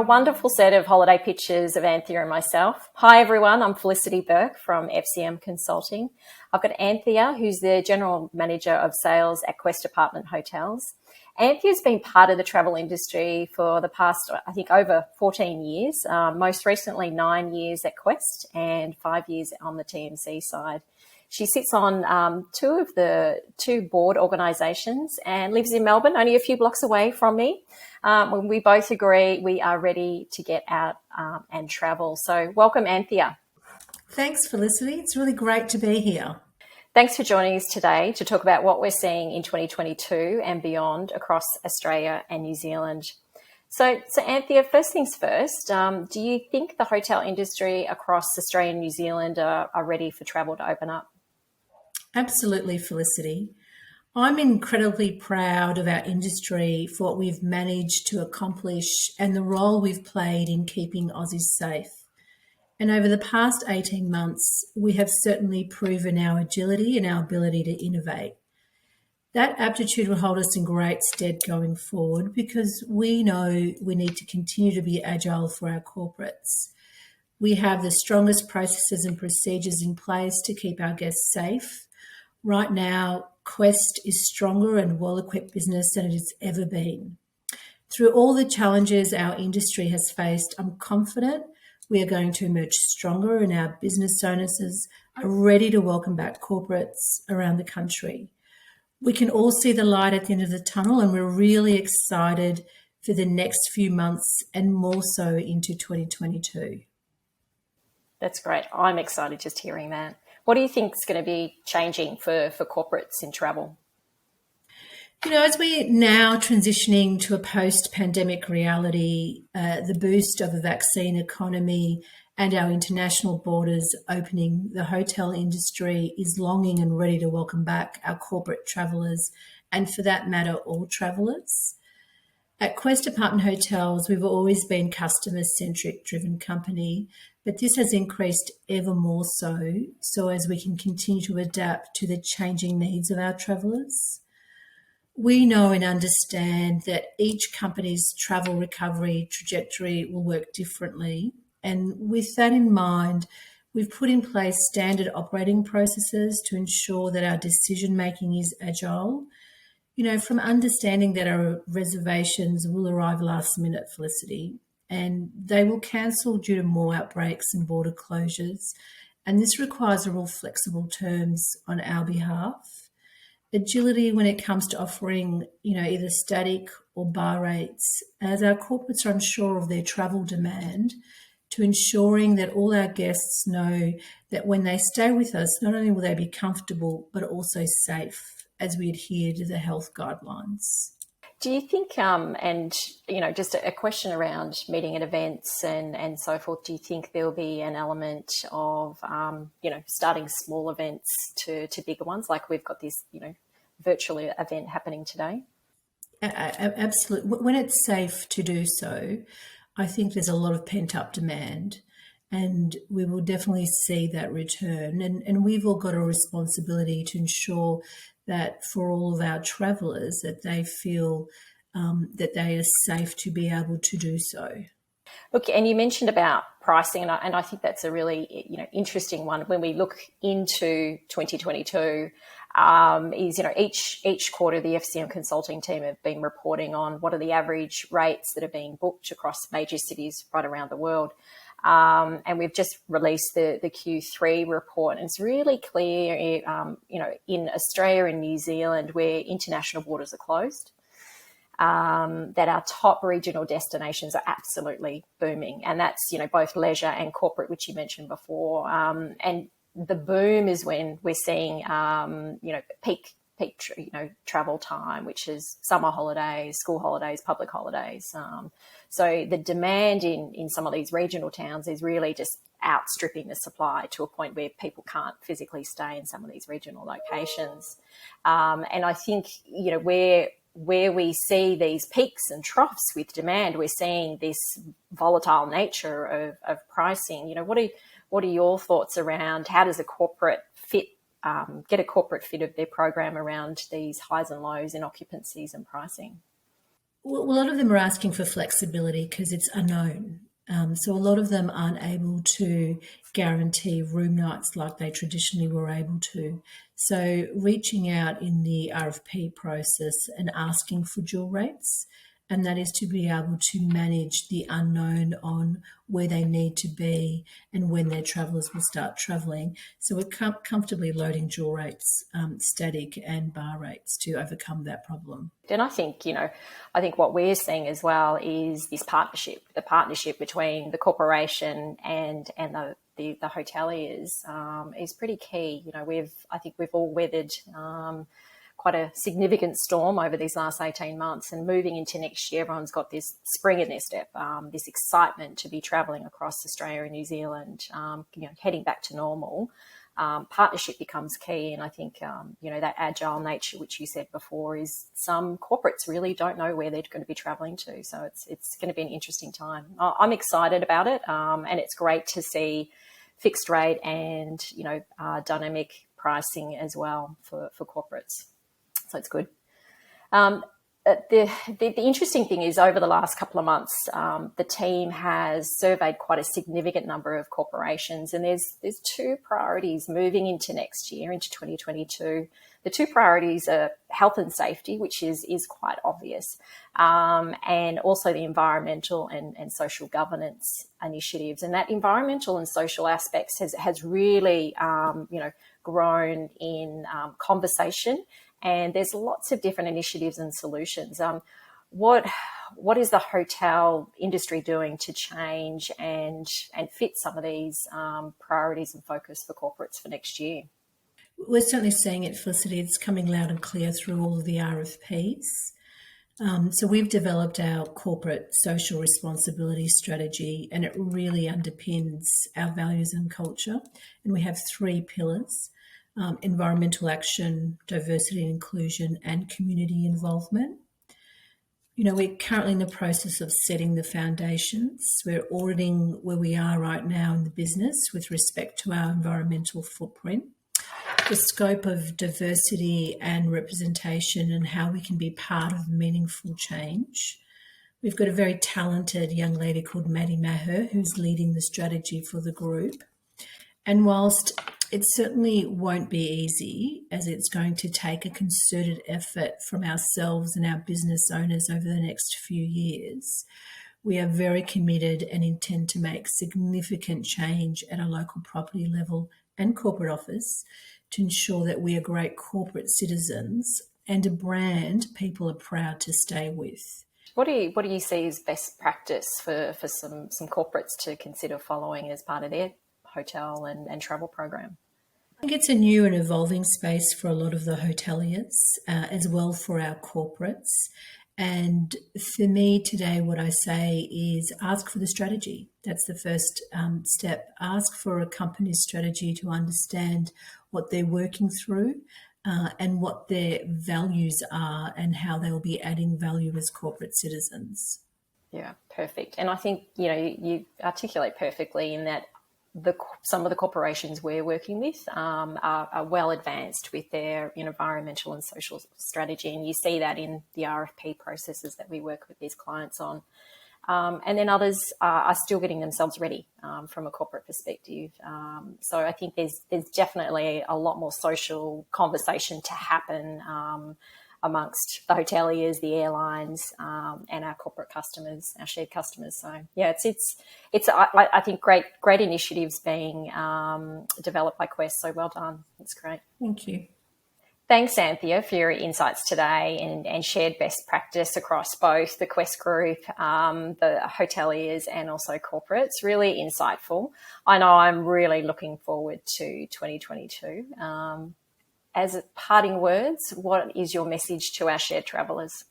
a wonderful set of holiday pictures of Anthea and myself. Hi everyone, I'm Felicity Burke from FCM Consulting. I've got Anthea, who's the General Manager of Sales at Quest Apartment Hotels. Anthea's been part of the travel industry for the past, I think, over 14 years, most recently 9 years at Quest and 5 years on the TMC side. She sits on two board organisations and lives in Melbourne, only a few blocks away from me. We both agree we are ready to get out and travel. So welcome, Anthea. Thanks, Felicity. It's really great to be here. Thanks for joining us today to talk about what we're seeing in 2022 and beyond across Australia and New Zealand. So Anthea, first things first, do you think the hotel industry across Australia and New Zealand are ready for travel to open up? Absolutely, Felicity. I'm incredibly proud of our industry for what we've managed to accomplish and the role we've played in keeping Aussies safe. And over the past 18 months, we have certainly proven our agility and our ability to innovate. That aptitude will hold us in great stead going forward because we know we need to continue to be agile for our corporates. We have the strongest processes and procedures in place to keep our guests safe. Right now, Quest is stronger and well-equipped business than it has ever been. Through all the challenges our industry has faced, I'm confident we are going to emerge stronger and our business owners are ready to welcome back corporates around the country. We can all see the light at the end of the tunnel and we're really excited for the next few months and more so into 2022. That's great. I'm excited just hearing that. What do you think is going to be changing for corporates in travel? As we're now transitioning to a post-pandemic reality, the boost of the vaccine economy and our international borders opening, the hotel industry is longing and ready to welcome back our corporate travellers and, for that matter, all travellers. At Quest Apartment Hotels, we've always been customer-centric driven company, but this has increased ever more so as we can continue to adapt to the changing needs of our travellers. We know and understand that each company's travel recovery trajectory will work differently. And with that in mind, we've put in place standard operating processes to ensure that our decision-making is agile. From understanding that our reservations will arrive last minute, Felicity, and they will cancel due to more outbreaks and border closures. And this requires a real flexible terms on our behalf. Agility when it comes to offering, either static or bar rates, as our corporates are unsure of their travel demand, to ensuring that all our guests know that when they stay with us, not only will they be comfortable, but also safe as we adhere to the health guidelines. Do you think, just a question around meeting at events and so forth, do you think there will be an element of, starting small events to bigger ones, like we've got this, virtual event happening today? Absolutely. When it's safe to do so, I think there's a lot of pent-up demand and we will definitely see that return. And we've all got a responsibility to ensure that for all of our travellers that they feel that they are safe to be able to do so. Look, and you mentioned about pricing, and I think that's a really interesting one. When we look into 2022, each quarter the FCM Consulting team have been reporting on what are the average rates that are being booked across major cities right around the world. And we've just released the Q3 report, and it's really clear, in Australia and New Zealand, where international borders are closed, that our top regional destinations are absolutely booming, and that's both leisure and corporate, which you mentioned before. And the boom is when we're seeing peak travel time, which is summer holidays, school holidays, public holidays. So the demand in some of these regional towns is really just outstripping the supply to a point where people can't physically stay in some of these regional locations. And I think, where we see these peaks and troughs with demand, we're seeing this volatile nature of pricing. What are your thoughts around how does a corporate get a corporate fit of their program around these highs and lows in occupancies and pricing? Well, a lot of them are asking for flexibility because it's unknown. So a lot of them aren't able to guarantee room nights like they traditionally were able to. So reaching out in the RFP process and asking for dual rates, and that is to be able to manage the unknown on where they need to be and when their travellers will start travelling. So we're comfortably loading dual rates, static and bar rates to overcome that problem. And I think, I think what we're seeing as well is this partnership, the partnership between the corporation and the hoteliers is pretty key. I think we've all weathered quite a significant storm over these last 18 months, and moving into next year, everyone's got this spring in their step, this excitement to be travelling across Australia and New Zealand, heading back to normal. Partnership becomes key, and I think that agile nature, which you said before, is some corporates really don't know where they're going to be travelling to, so it's going to be an interesting time. I'm excited about it, and it's great to see fixed rate and dynamic pricing as well for corporates. So it's good. The interesting thing is, over the last couple of months, the team has surveyed quite a significant number of corporations, and there's two priorities moving into next year, into 2022. The two priorities are health and safety, which is quite obvious, and also the environmental and social governance initiatives. And that environmental and social aspects has really grown in conversation. And there's lots of different initiatives and solutions. What is the hotel industry doing to change and fit some of these priorities and focus for corporates for next year? We're certainly seeing it, Felicity. It's coming loud and clear through all of the RFPs. So we've developed our corporate social responsibility strategy, and it really underpins our values and culture. And we have 3 pillars. Environmental action, diversity and inclusion, and community involvement. We're currently in the process of setting the foundations. We're auditing where we are right now in the business with respect to our environmental footprint, the scope of diversity and representation, and how we can be part of meaningful change. We've got a very talented young lady called Maddie Maher who's leading the strategy for the group. And whilst it certainly won't be easy, as it's going to take a concerted effort from ourselves and our business owners over the next few years, we are very committed and intend to make significant change at a local property level and corporate office to ensure that we are great corporate citizens and a brand people are proud to stay with. What do you see as best practice for some corporates to consider following as part of their hotel and travel program? I think it's a new and evolving space for a lot of the hoteliers, as well for our corporates. And for me today, what I say is ask for the strategy. That's the first step. Ask for a company's strategy to understand what they're working through and what their values are and how they will be adding value as corporate citizens. Yeah, perfect. And I think, you articulate perfectly in that some of the corporations we're working with are well advanced with their environmental and social strategy, and you see that in the RFP processes that we work with these clients on. And then others are still getting themselves ready from a corporate perspective. So I think there's definitely a lot more social conversation to happen amongst the hoteliers, the airlines, and our corporate customers, our shared customers. So yeah, it's I think great initiatives being developed by Quest. So well done. It's great. Thank you. Thanks, Anthea, for your insights today and shared best practice across both the Quest Group, the hoteliers, and also corporates. Really insightful. I know I'm really looking forward to 2022. As parting words, what is your message to our shared travellers?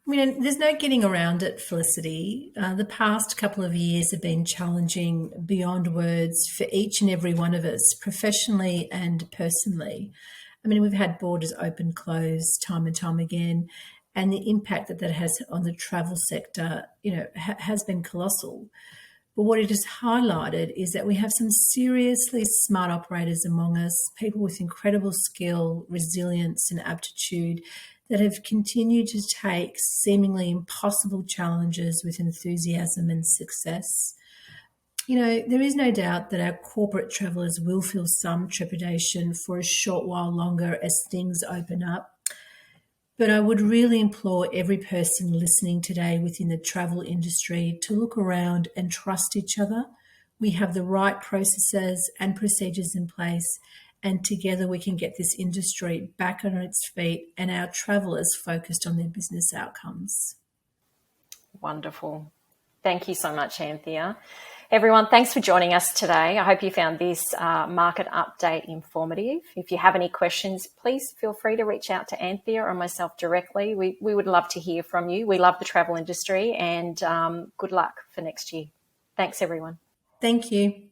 There's no getting around it, Felicity. The past couple of years have been challenging beyond words for each and every one of us, professionally and personally. We've had borders open, close, time and time again, and the impact that has on the travel sector, has been colossal. But what it has highlighted is that we have some seriously smart operators among us, people with incredible skill, resilience and aptitude that have continued to take seemingly impossible challenges with enthusiasm and success. You know, there is no doubt that our corporate travellers will feel some trepidation for a short while longer as things open up. But I would really implore every person listening today within the travel industry to look around and trust each other. We have the right processes and procedures in place, and together we can get this industry back on its feet and our travellers focused on their business outcomes. Wonderful. Thank you so much, Anthea. Everyone, thanks for joining us today. I hope you found this market update informative. If you have any questions, please feel free to reach out to Anthea or myself directly. We would love to hear from you. We love the travel industry, and good luck for next year. Thanks, everyone. Thank you.